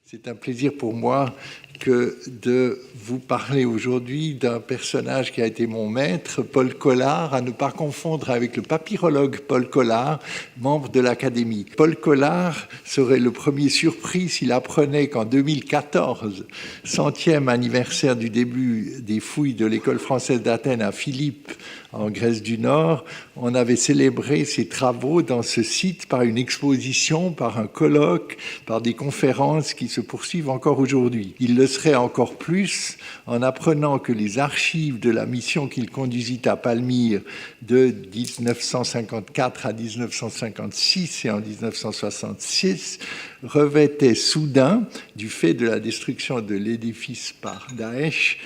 C'est un plaisir pour moi que de vous parler aujourd'hui d'un personnage qui a été mon maître, Paul Collar, à ne pas confondre avec le papyrologue Paul Collar, membre de l'Académie. Paul Collar serait le premier surpris s'il apprenait qu'en 2014, 100e anniversaire du début des fouilles de l'école française d'Athènes à Philippe, en Grèce du Nord, on avait célébré ses travaux dans ce site par une exposition, par un colloque, par des conférences qui se poursuivent encore aujourd'hui. Il le serait encore plus en apprenant que les archives de la mission qu'il conduisit à Palmyre de 1954 à 1956 et en 1966 revêtaient soudain, du fait de la destruction de l'édifice par Daesh,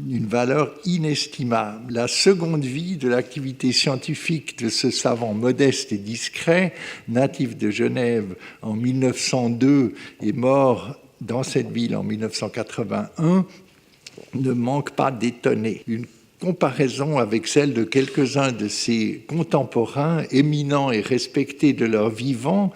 une valeur inestimable. La seconde vie de l'activité scientifique de ce savant modeste et discret, natif de Genève en 1902 et mort dans cette ville en 1981, ne manque pas d'étonner. Une comparaison avec celle de quelques-uns de ses contemporains, éminents et respectés de leur vivant,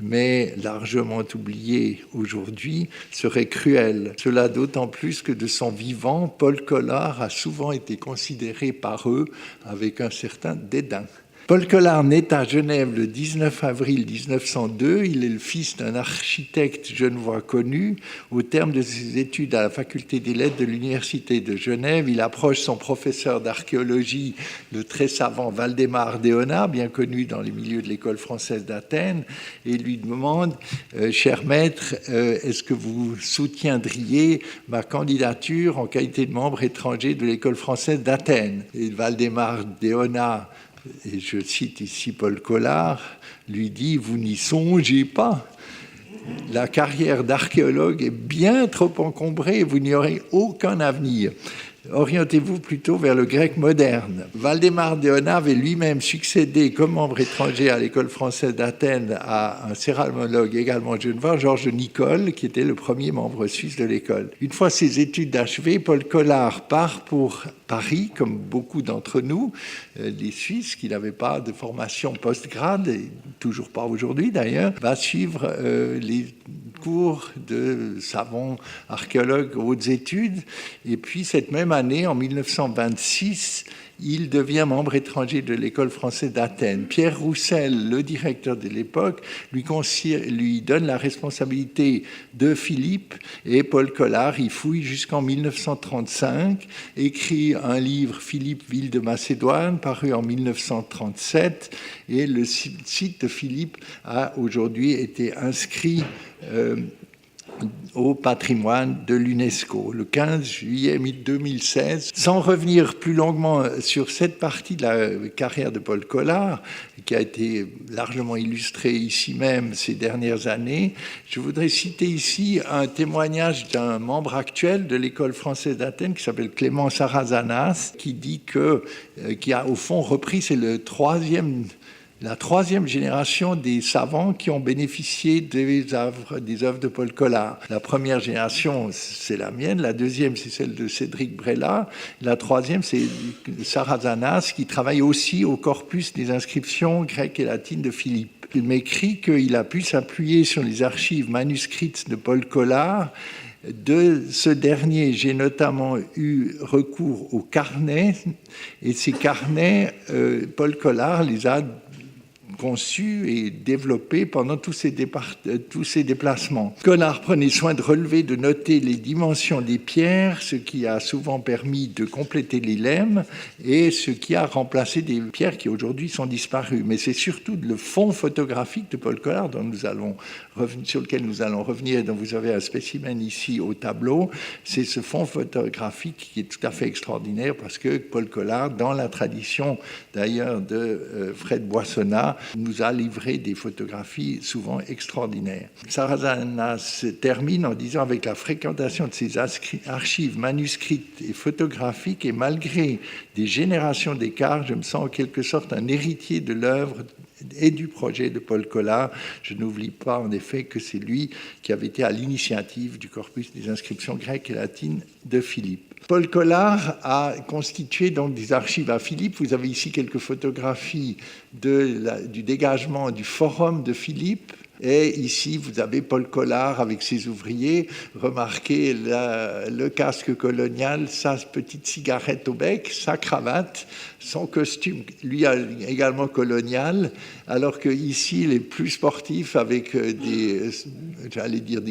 mais largement oublié aujourd'hui, serait cruel. Cela d'autant plus que de son vivant, Paul Collar a souvent été considéré par eux avec un certain dédain. Paul Collar naît à Genève le 19 avril 1902. Il est le fils d'un architecte genevois connu. Au terme de ses études à la faculté des lettres de l'université de Genève, il approche son professeur d'archéologie, le très savant Waldemar Deona, bien connu dans les milieux de l'école française d'Athènes, et lui demande « Cher maître, est-ce que vous soutiendriez ma candidature en qualité de membre étranger de l'école française d'Athènes ?» Et Waldemar Deona, et je cite ici Paul Collar, lui dit « Vous n'y songez pas. La carrière d'archéologue est bien trop encombrée, vous n'y aurez aucun avenir. Orientez-vous plutôt vers le grec moderne. » Waldemar Deona avait lui-même succédé comme membre étranger à l'école française d'Athènes à un céramologue également genevois, Georges Nicole, qui était le premier membre suisse de l'école. Une fois ses études achevées, Paul Collar part pour Paris, comme beaucoup d'entre nous, les Suisses, qui n'avaient pas de formation post-grade, et toujours pas aujourd'hui d'ailleurs, va suivre les cours de savants archéologues hautes études. Et puis cette même année, en 1926, il devient membre étranger de l'école française d'Athènes. Pierre Roussel, le directeur de l'époque, lui donne la responsabilité de Philippe, et Paul Collar y fouille jusqu'en 1935, écrit un livre, Philippe, ville de Macédoine, paru en 1937, et le site de Philippe a aujourd'hui été inscrit au patrimoine de l'UNESCO, le 15 juillet 2016. Sans revenir plus longuement sur cette partie de la carrière de Paul Collar, qui a été largement illustrée ici même ces dernières années, je voudrais citer ici un témoignage d'un membre actuel de l'école française d'Athènes qui s'appelle Clément Sarazanas, qui dit qui a au fond repris, c'est la troisième génération des savants qui ont bénéficié des œuvres de Paul Collar. La première génération, c'est la mienne, la deuxième, c'est celle de Cédric Brella, la troisième, c'est Sarazanas, qui travaille aussi au corpus des inscriptions grecques et latines de Philippe. Il m'écrit qu'il a pu s'appuyer sur les archives manuscrites de Paul Collar. De ce dernier, j'ai notamment eu recours aux carnets, et ces carnets, Paul Collar les a conçu et développé pendant tous ces déplacements. Collar prenait soin de relever, de noter les dimensions des pierres, ce qui a souvent permis de compléter les lemmes et ce qui a remplacé des pierres qui aujourd'hui sont disparues. Mais c'est surtout le fond photographique de Paul Collar sur lequel nous allons revenir et dont vous avez un spécimen ici au tableau. C'est ce fond photographique qui est tout à fait extraordinaire parce que Paul Collar, dans la tradition d'ailleurs de Fred Boissonnat, nous a livré des photographies souvent extraordinaires. Sarazanas termine en disant « Avec la fréquentation de ces archives manuscrites et photographiques, et malgré des générations d'écart, je me sens en quelque sorte un héritier de l'œuvre et du projet de Paul Collar. Je n'oublie pas en effet que c'est lui qui avait été à l'initiative du corpus des inscriptions grecques et latines de Philippe. » Paul Collar a constitué donc des archives à Philippe. Vous avez ici quelques photographies du dégagement du forum de Philippe Et ici, vous avez Paul Collard avec ses ouvriers. Remarquez le casque colonial, sa petite cigarette au bec, sa cravate, son costume, lui également colonial, alors que ici, les plus sportifs avec des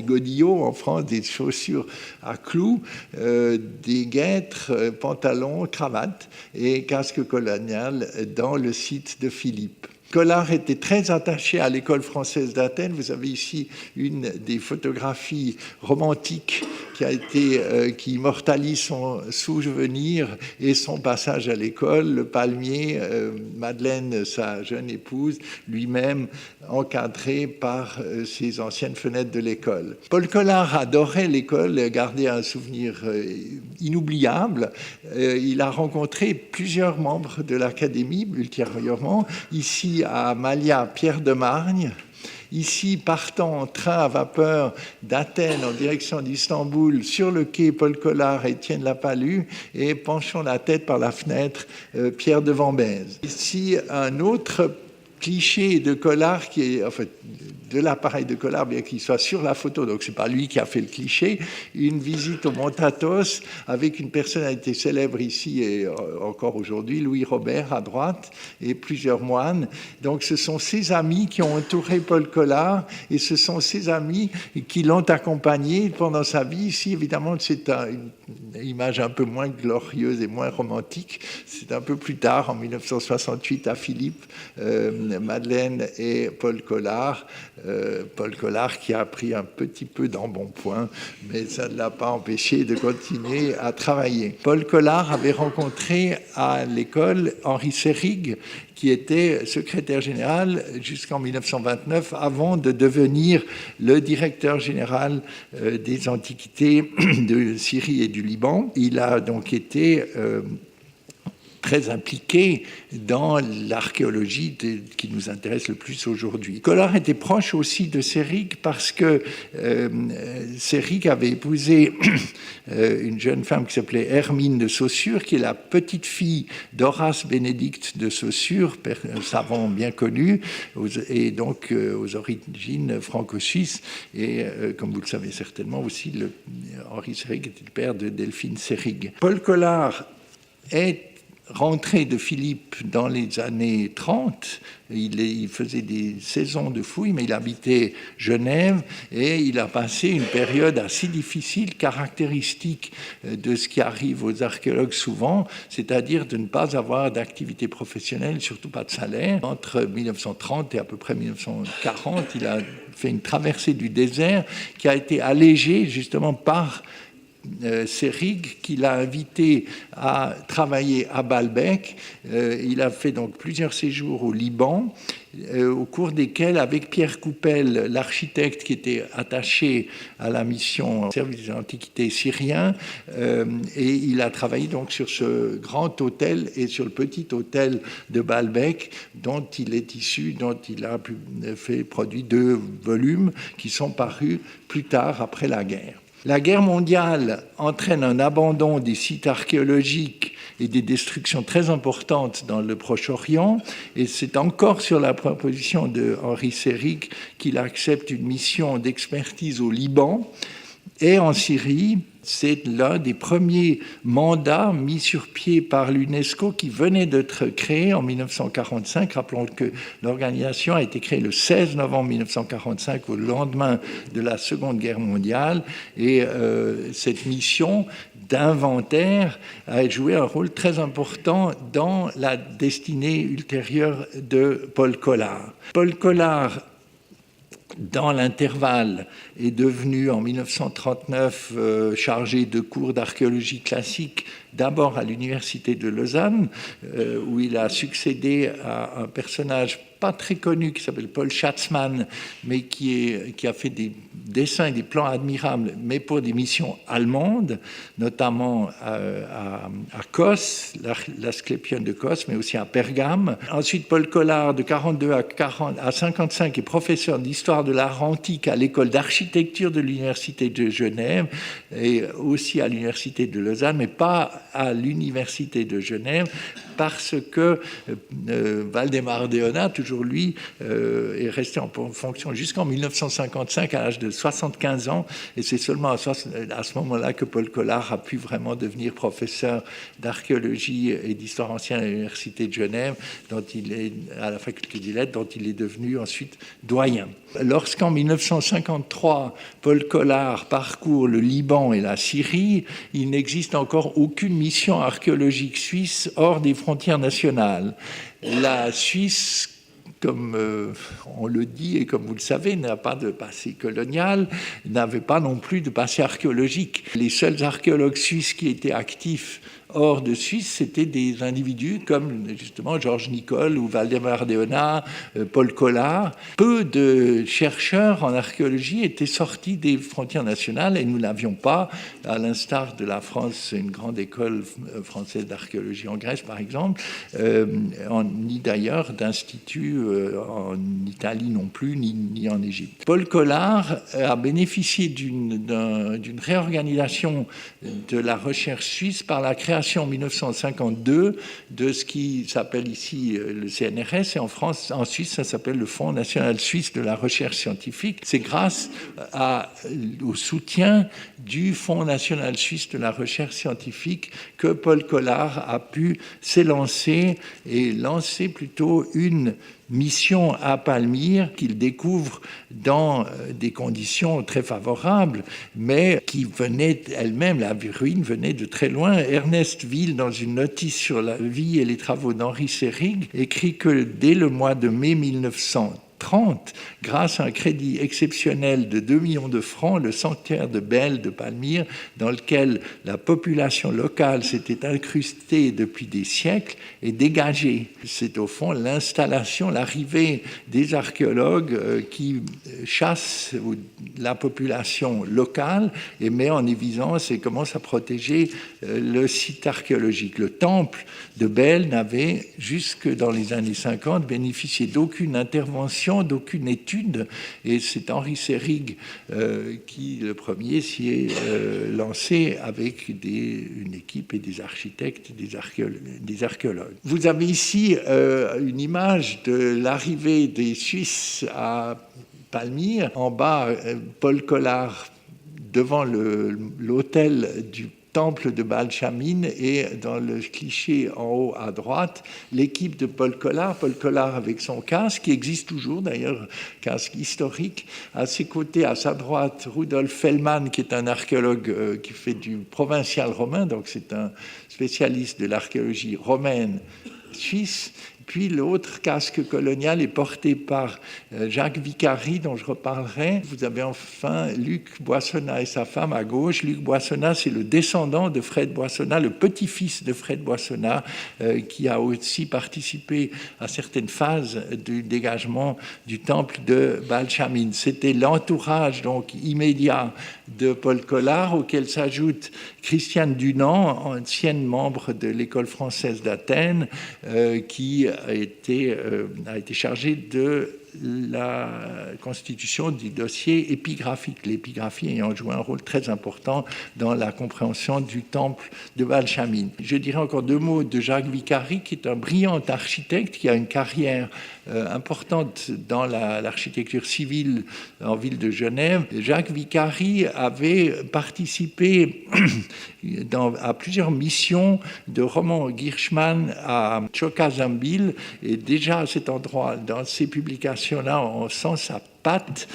godillots en France, des chaussures à clous, des guêtres, pantalons, cravate et casque colonial dans le site de Philippe. Collard était très attaché à l'école française d'Athènes. Vous avez ici une des photographies romantiques qui immortalise son souvenir et son passage à l'école. Le palmier, Madeleine, sa jeune épouse, lui-même encadré par ses anciennes fenêtres de l'école. Paul Collard adorait l'école, gardait un souvenir inoubliable. Il a rencontré plusieurs membres de l'Académie ultérieurement. Ici, à Malia, Pierre de Margne. Ici, partant en train à vapeur d'Athènes en direction d'Istanbul, sur le quai, Paul Collard et Étienne Lapalus, et penchant la tête par la fenêtre, Pierre de Vambèze. Ici, un autre cliché de Collard qui est, en fait, de l'appareil de Collard, bien qu'il soit sur la photo, donc c'est pas lui qui a fait le cliché, une visite au Mont Athos avec une personnalité célèbre ici et encore aujourd'hui, Louis Robert à droite, et plusieurs moines. Donc ce sont ses amis qui ont entouré Paul Collard et ce sont ses amis qui l'ont accompagné pendant sa vie. Ici, évidemment, c'est une image un peu moins glorieuse et moins romantique. C'est un peu plus tard, en 1968, à Philippe, Madeleine et Paul Collard. Paul Collard qui a pris un petit peu d'embonpoint, mais ça ne l'a pas empêché de continuer à travailler. Paul Collard avait rencontré à l'école Henri Seyrig, qui était secrétaire général jusqu'en 1929, avant de devenir le directeur général des antiquités de Syrie et du Liban. Il a donc été très impliqué dans l'archéologie qui nous intéresse le plus aujourd'hui. Collard était proche aussi de Seyrig parce que Seyrig avait épousé une jeune femme qui s'appelait Hermine de Saussure, qui est la petite fille d'Horace Bénédicte de Saussure, savant bien connu, et donc aux origines franco-suisses. Et comme vous le savez certainement aussi, Henri Seyrig était le père de Delphine Seyrig. Paul Collard est rentré de Philippe dans les années 30, il faisait des saisons de fouilles, mais il habitait Genève et il a passé une période assez difficile, caractéristique de ce qui arrive aux archéologues souvent, c'est-à-dire de ne pas avoir d'activité professionnelle, surtout pas de salaire. Entre 1930 et à peu près 1940, il a fait une traversée du désert qui a été allégée justement par Seyrig, qui l'a invité à travailler à Baalbek. Il a fait donc plusieurs séjours au Liban, au cours desquels, avec Pierre Coupel, l'architecte qui était attaché à la mission service des antiquités syrien, et il a travaillé donc sur ce grand hôtel et sur le petit hôtel de Baalbek, dont il est issu, dont il a produit 2 volumes qui sont parus plus tard après la guerre. La guerre mondiale entraîne un abandon des sites archéologiques et des destructions très importantes dans le Proche-Orient, et c'est encore sur la proposition de Henri Seyrig qu'il accepte une mission d'expertise au Liban et en Syrie. C'est l'un des premiers mandats mis sur pied par l'UNESCO qui venait d'être créé en 1945. Rappelons que l'organisation a été créée le 16 novembre 1945, au lendemain de la Seconde Guerre mondiale. Et cette mission d'inventaire a joué un rôle très important dans la destinée ultérieure de Paul Collard. Paul Collard, dans l'intervalle, est devenu en 1939 chargé de cours d'archéologie classique, d'abord à l'université de Lausanne, où il a succédé à un personnage pas très connu qui s'appelle Paul Schatzmann, mais qui a fait des dessins et des plans admirables, mais pour des missions allemandes, notamment à Kos, l'Asclépion de Kos, mais aussi à Pergame. Ensuite, Paul Collard, de 42 à 55, est professeur d'histoire de l'art antique à l'école d'architecture l'architecture de l'Université de Genève et aussi à l'Université de Lausanne, mais pas à l'Université de Genève, parce que Waldemar Deona, toujours lui, est resté en fonction jusqu'en 1955 à l'âge de 75 ans, et c'est seulement à ce moment-là que Paul Collard a pu vraiment devenir professeur d'archéologie et d'histoire ancienne à l'Université de Genève, dont il est à la faculté des lettres, dont il est devenu ensuite doyen. Lorsqu'en 1953, Paul Collard parcourt le Liban et la Syrie, il n'existe encore aucune mission archéologique suisse hors des frontières nationales. La Suisse, comme on le dit et comme vous le savez, n'a pas de passé colonial, n'avait pas non plus de passé archéologique. Les seuls archéologues suisses qui étaient actifs hors de Suisse, c'était des individus comme justement Georges Nicole ou Waldemar Deona, Paul Collard. Peu de chercheurs en archéologie étaient sortis des frontières nationales et nous n'avions pas, à l'instar de la France, une grande école française d'archéologie en Grèce par exemple, ni d'ailleurs d'institut en Italie non plus, ni en Égypte. Paul Collard a bénéficié d'une réorganisation de la recherche suisse par la création en 1952 de ce qui s'appelle ici le CNRS et en Suisse ça s'appelle le Fonds national suisse de la recherche scientifique. C'est grâce au soutien du Fonds national suisse de la recherche scientifique que Paul Collard a pu s'élancer et lancer plutôt une mission à Palmyre qu'il découvre dans des conditions très favorables, mais qui venait elle-même, la ruine venait de très loin. Ernest Ville, dans une notice sur la vie et les travaux d'Henri Seyrig, écrit que dès le mois de mai 1930, grâce à un crédit exceptionnel de 2 millions de francs, le sanctuaire de Belle de Palmyre, dans lequel la population locale s'était incrustée depuis des siècles, est dégagé. C'est au fond l'installation, l'arrivée des archéologues qui chassent la population locale et met en évidence et commence à protéger le site archéologique. Le temple de Belle n'avait, jusque dans les années 50, bénéficié d'aucune intervention, d'aucune étude, et c'est Henri Seyrig qui, le premier, s'y est lancé avec une équipe et des architectes, des archéologues. Vous avez ici une image de l'arrivée des Suisses à Palmyre. En bas, Paul Collard devant l'hôtel du temple de Baal-Shamin, et dans le cliché en haut à droite, l'équipe de Paul Collard avec son casque, qui existe toujours d'ailleurs, casque historique. À ses côtés, à sa droite, Rudolf Fellmann, qui est un archéologue qui fait du provincial romain, donc c'est un spécialiste de l'archéologie romaine suisse. Puis l'autre casque colonial est porté par Jacques Vicary, dont je reparlerai. Vous avez enfin Luc Boissonnat et sa femme à gauche. Luc Boissonnat, c'est le descendant de Fred Boissonnat, le petit-fils de Fred Boissonnat, qui a aussi participé à certaines phases du dégagement du temple de Baal-Shamin. C'était l'entourage donc immédiat de Paul Collard, auquel s'ajoute Christiane Dunant, ancienne membre de l'école française d'Athènes, qui a été chargée de la constitution du dossier épigraphique, l'épigraphie ayant joué un rôle très important dans la compréhension du temple de Baal-Shamin. Je dirais encore 2 mots de Jacques Vicary, qui est un brillant architecte qui a une carrière importante dans l'architecture civile en ville de Genève. Jacques Vicary avait participé à plusieurs missions de Roman Girschmann à Tchoka-Zambil, et déjà à cet endroit, dans ses publications-là, on sent sa patte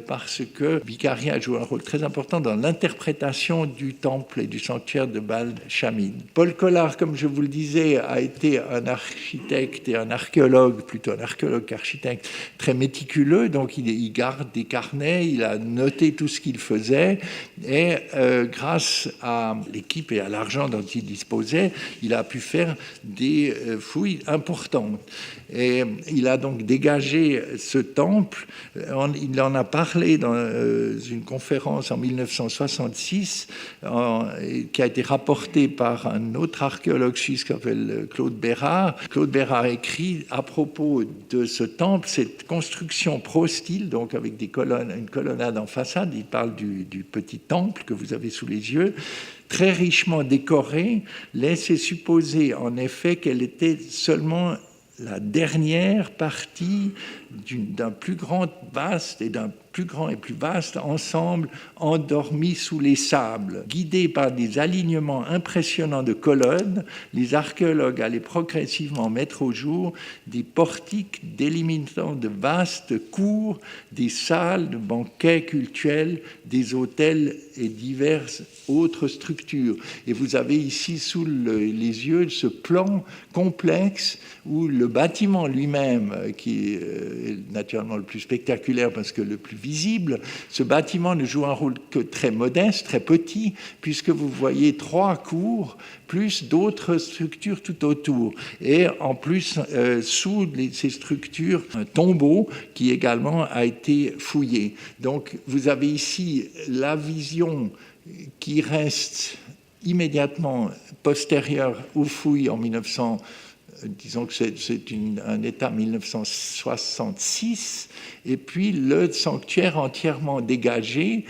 parce que Vicary a joué un rôle très important dans l'interprétation du temple et du sanctuaire de Baal-Shamin. Paul Collard, comme je vous le disais, a été un architecte et un archéologue, plutôt un archéologue qu'architecte, très méticuleux, donc il garde des carnets, il a noté tout ce qu'il faisait, et grâce à l'équipe et à l'argent dont il disposait, il a pu faire des fouilles importantes. Et il a donc dégagé ce temple Il en a parlé dans une conférence en 1966 qui a été rapportée par un autre archéologue suisse qui s'appelle Claude Bérard. Claude Bérard écrit à propos de ce temple, cette construction prostyle, donc avec des colonnes, une colonnade en façade. Il parle du petit temple que vous avez sous les yeux, très richement décorée, laissait supposer en effet qu'elle était seulement la dernière partie d'un plus grand et plus vaste ensemble endormi sous les sables. Guidés par des alignements impressionnants de colonnes, les archéologues allaient progressivement mettre au jour des portiques délimitant de vastes cours, des salles de banquets cultuels, des hôtels et diverses autres structures. Et vous avez ici sous les yeux ce plan complexe où le bâtiment lui-même, qui est naturellement le plus spectaculaire parce que le plus visible, ce bâtiment ne joue un rôle que très modeste, très petit, puisque vous voyez 3 cours plus d'autres structures tout autour. Et en plus, sous ces structures, un tombeau qui également a été fouillé. Donc vous avez ici la vision qui reste immédiatement postérieure aux fouilles en 1900. Disons que c'est un état 1966, et puis le sanctuaire entièrement dégagé.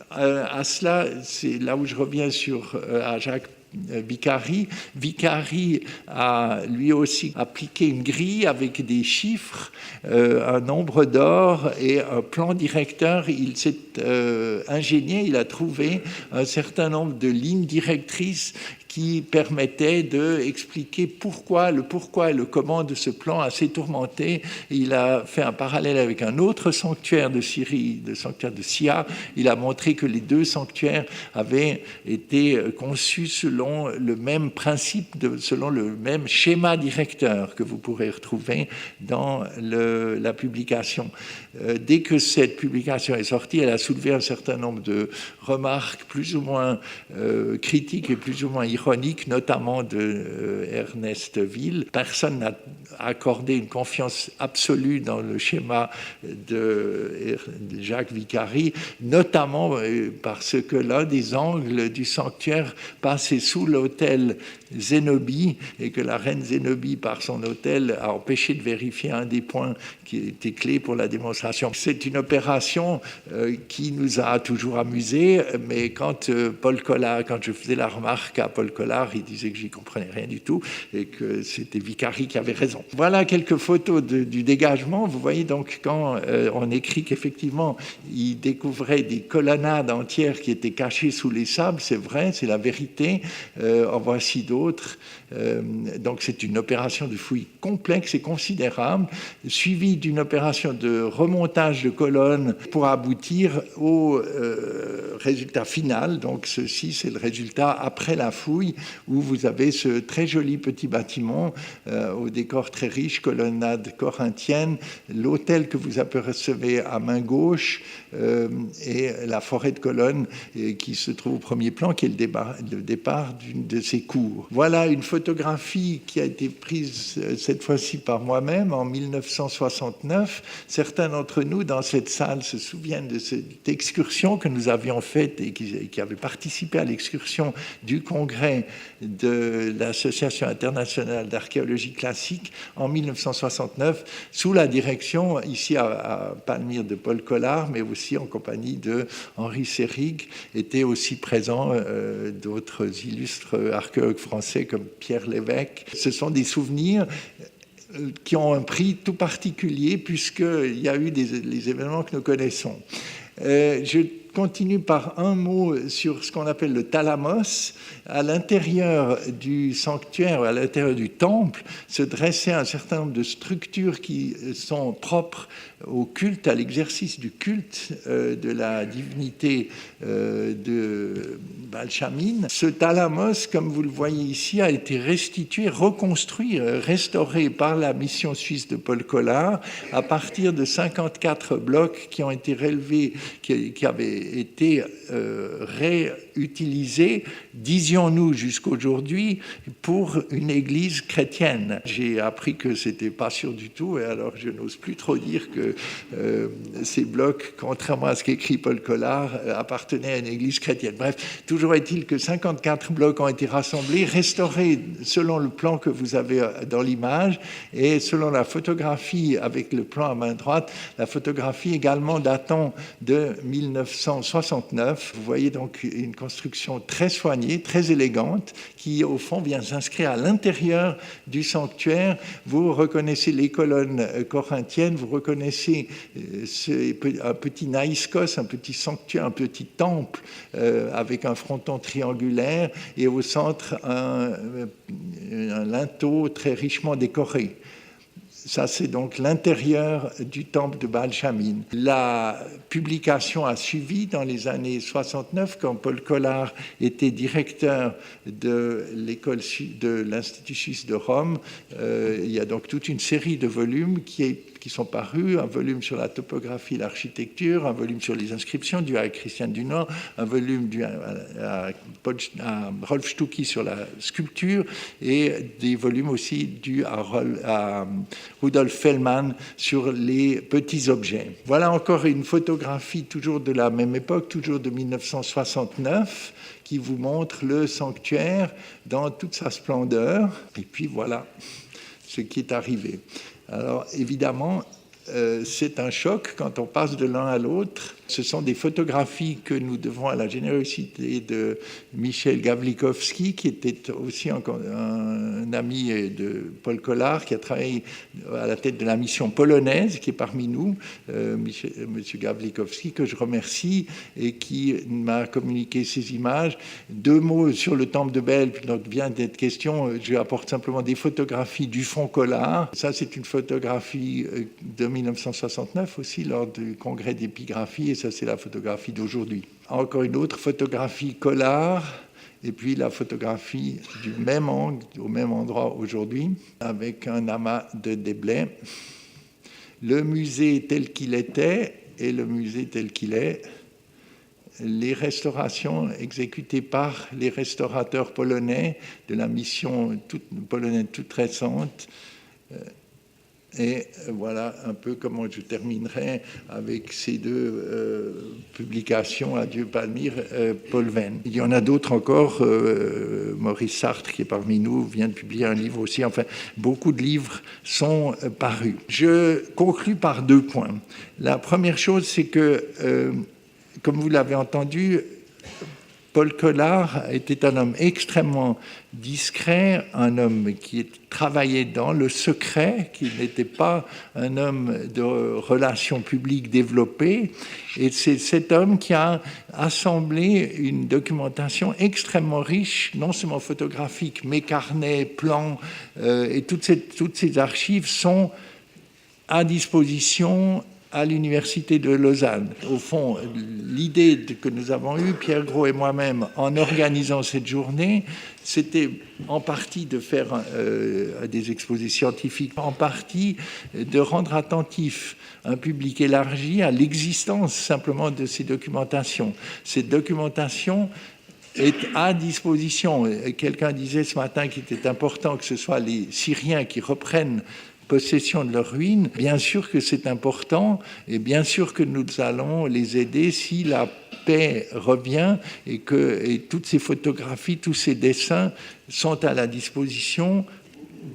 À cela, c'est là où je reviens à Jacques Vicari. Vicari a lui aussi appliqué une grille avec des chiffres, un nombre d'or et un plan directeur. Il s'est ingénié, il a trouvé un certain nombre de lignes directrices qui permettait d'expliquer pourquoi et le comment de ce plan assez tourmenté. Il a fait un parallèle avec un autre sanctuaire de Syrie, le sanctuaire de Sia. Il a montré que les 2 sanctuaires avaient été conçus selon le même principe, selon le même schéma directeur que vous pourrez retrouver dans la publication. Dès que cette publication est sortie, elle a soulevé un certain nombre de remarques plus ou moins critiques et plus ou moins ironique, notamment de Ernest Ville. Personne n'a accordé une confiance absolue dans le schéma de Jacques Vicari, notamment parce que l'un des angles du sanctuaire passait sous l'autel Zénobie et que la reine Zénobie, par son autel, a empêché de vérifier un des points qui était clé pour la démonstration. C'est une opération qui nous a toujours amusés, mais quand je faisais la remarque à Paul Collard, il disait que j'y comprenais rien du tout et que c'était Vicari qui avait raison. Voilà quelques photos du dégagement. Vous voyez donc quand on écrit qu'effectivement il découvrait des colonnades entières qui étaient cachées sous les sables, c'est vrai, c'est la vérité. En voici d'autres. Donc c'est une opération de fouille complexe et considérable, suivie d'une opération de remontage de colonnes pour aboutir au résultat final. Donc ceci, c'est le résultat après la fouille, où vous avez ce très joli petit bâtiment au décor très riche, colonnade corinthienne, l'hôtel que vous apercevez à main gauche et la forêt de colonnes qui se trouve au premier plan, qui est le départ d'une de ces cours. Voilà une photographie qui a été prise cette fois-ci par moi-même en 1969. Certains d'entre nous dans cette salle se souviennent de cette excursion que nous avions faite et qui avait participé à l'excursion du congrès de l'Association internationale d'archéologie classique en 1969, sous la direction, ici à Palmyre, de Paul Collard, mais aussi en compagnie de Henri Seyrig. Étaient aussi présents d'autres illustres archéologues français comme Pierre Lévesque. Ce sont des souvenirs qui ont un prix tout particulier puisqu'il y a eu les événements que nous connaissons. Je continue par un mot sur ce qu'on appelle le thálamos. À l'intérieur du sanctuaire, à l'intérieur du temple, se dressaient un certain nombre de structures qui sont propres au culte, à l'exercice du culte de la divinité de Balchamine. Ce thálamos, comme vous le voyez ici, a été restitué, reconstruit, restauré par la mission suisse de Paul Collard à partir de 54 blocs qui ont été relevés, qui avaient été réutilisé, disions-nous jusqu'aujourd'hui, pour une église chrétienne. J'ai appris que c'était pas sûr du tout, et alors je n'ose plus trop dire que ces blocs, contrairement à ce qu'écrit Paul Collard, appartenaient à une église chrétienne. Bref, toujours est-il que 54 blocs ont été rassemblés, restaurés selon le plan que vous avez dans l'image, et selon la photographie avec le plan à main droite, la photographie également datant de 1969. Vous voyez donc une construction très soignée, très élégante, qui au fond vient s'inscrire à l'intérieur du sanctuaire. Vous reconnaissez les colonnes corinthiennes, vous reconnaissez un petit naïskos, un petit sanctuaire, un petit temple avec un fronton triangulaire, et au centre un linteau très richement décoré. Ça, c'est donc l'intérieur du temple de Baal Shamin. La publication a suivi dans les années 69, quand Paul Collard était directeur de l'école de l'Institut suisse de Rome. Il y a donc toute une série de volumes qui sont parus, un volume sur la topographie et l'architecture, un volume sur les inscriptions dû à Christian du Nord, un volume dû à Rolf Stucky sur la sculpture, et des volumes aussi dus à Rudolf Fellmann sur les petits objets. Voilà encore une photographie toujours de la même époque, toujours de 1969, qui vous montre le sanctuaire dans toute sa splendeur. Et puis voilà ce qui est arrivé. Alors évidemment, c'est un choc quand on passe de l'un à l'autre. Ce sont des photographies que nous devons à la générosité de Michel Gawlikowski, qui était aussi un ami de Paul Collard, qui a travaillé à la tête de la mission polonaise, qui est parmi nous, M. Gawlikowski, que je remercie, et qui m'a communiqué ces images. 2 mots sur le temple de Bel, donc vient d'être question. Je apporte simplement des photographies du fond Collard. Ça, c'est une photographie de 1969 aussi, lors du congrès d'épigraphie, et ça, c'est la photographie d'aujourd'hui. Encore une autre photographie Collard, et puis la photographie du même angle, au même endroit aujourd'hui, avec un amas de déblais. Le musée tel qu'il était et le musée tel qu'il est. Les restaurations exécutées par les restaurateurs polonais de la mission polonaise toute récente. Et voilà un peu comment je terminerai avec ces 2 publications, Adieu Palmyre, Paul Venn. Il y en a d'autres encore. Maurice Sartre, qui est parmi nous, vient de publier un livre aussi. Enfin, beaucoup de livres sont parus. Je conclus par 2 points. La première chose, c'est que, comme vous l'avez entendu, Paul Collard était un homme extrêmement discret, un homme qui travaillait dans le secret, qui n'était pas un homme de relations publiques développées. Et c'est cet homme qui a assemblé une documentation extrêmement riche, non seulement photographique, mais carnets, plans, et toutes ces archives sont à disposition à l'Université de Lausanne. Au fond, l'idée que nous avons eue, Pierre Gros et moi-même, en organisant cette journée, c'était en partie de faire des exposés scientifiques, en partie de rendre attentif un public élargi à l'existence simplement de ces documentations. Cette documentation est à disposition. Quelqu'un disait ce matin qu'il était important que ce soit les Syriens qui reprennent possession de leurs ruines. Bien sûr que c'est important, et bien sûr que nous allons les aider si la paix revient, et toutes ces photographies, tous ces dessins sont à la disposition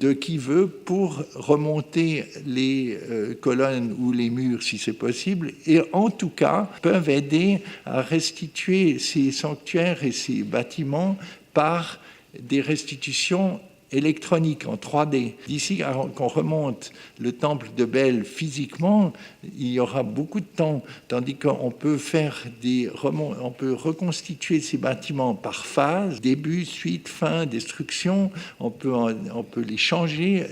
de qui veut pour remonter les colonnes ou les murs si c'est possible, et en tout cas peuvent aider à restituer ces sanctuaires et ces bâtiments par des restitutions électronique en 3D. D'ici qu'on remonte le temple de Bel physiquement, il y aura beaucoup de temps, tandis qu'on peut on peut reconstituer ces bâtiments par phase, début, suite, fin, destruction. On peut les changer.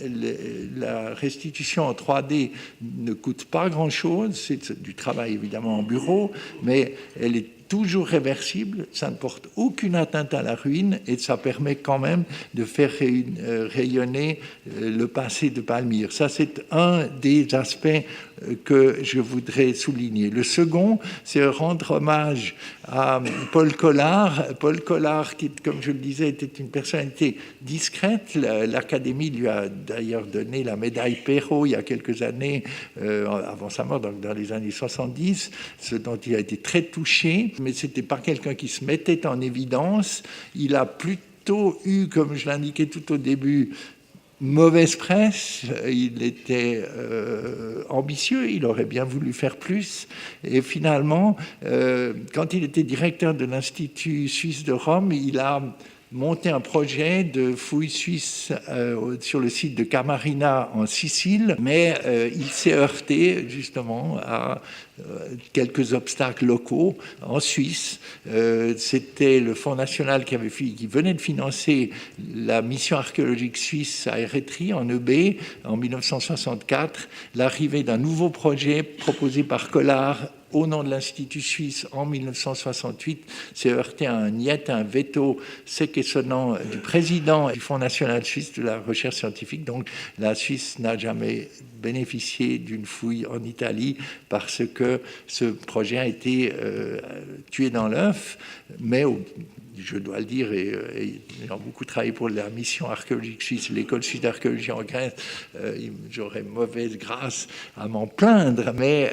La restitution en 3D ne coûte pas grand-chose. C'est du travail évidemment en bureau, mais elle est toujours réversible, ça ne porte aucune atteinte à la ruine, et ça permet quand même de faire rayonner le passé de Palmyre. Ça, c'est un des aspects que je voudrais souligner. Le second, c'est rendre hommage à Paul Collard. Paul Collard, qui, comme je le disais, était une personnalité discrète. L'Académie lui a d'ailleurs donné la médaille Perrault il y a quelques années, avant sa mort, donc dans les années 70, ce dont il a été très touché. Mais c'était pas quelqu'un qui se mettait en évidence. Il a plutôt eu, comme je l'indiquais tout au début, mauvaise presse. Il était ambitieux, il aurait bien voulu faire plus. Et finalement, quand il était directeur de l'Institut suisse de Rome, il a monté un projet de fouilles suisses sur le site de Camarina en Sicile, mais il s'est heurté justement à quelques obstacles locaux en Suisse. C'était le Fonds national qui venait de financer la mission archéologique suisse à Érythrée en EB en 1964, l'arrivée d'un nouveau projet proposé par Collard au nom de l'Institut suisse en 1968 s'est heurté à un veto sec et sonnant du président du Fonds national suisse de la recherche scientifique. Donc la Suisse n'a jamais bénéficié d'une fouille en Italie parce que ce projet a été tué dans l'œuf, mais je dois le dire, et ayant beaucoup travaillé pour la mission archéologique suisse, l'école suisse d'archéologie en Grèce, j'aurais mauvaise grâce à m'en plaindre, mais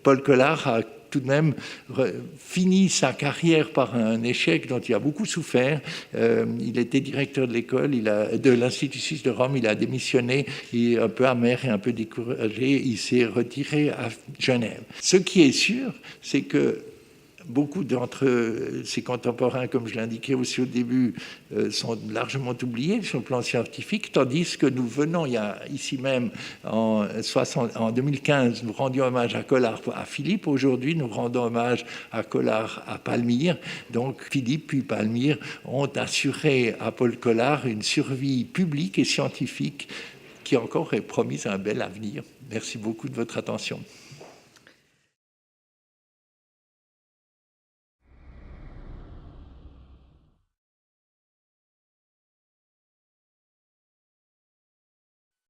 Paul Collard a tout de même fini sa carrière par un échec dont il a beaucoup souffert. Il était directeur de l'école, de l'Institut suisse de Rome, il a démissionné, il est un peu amer et un peu découragé, il s'est retiré à Genève. Ce qui est sûr, c'est que beaucoup d'entre ses contemporains, comme je l'indiquais aussi au début, sont largement oubliés sur le plan scientifique, tandis que nous venons, ici même, en 2015, nous rendions hommage à Collard à Philippe. Aujourd'hui, nous rendons hommage à Collard à Palmyre. Donc, Philippe puis Palmyre ont assuré à Paul Collard une survie publique et scientifique qui encore est promise un bel avenir. Merci beaucoup de votre attention.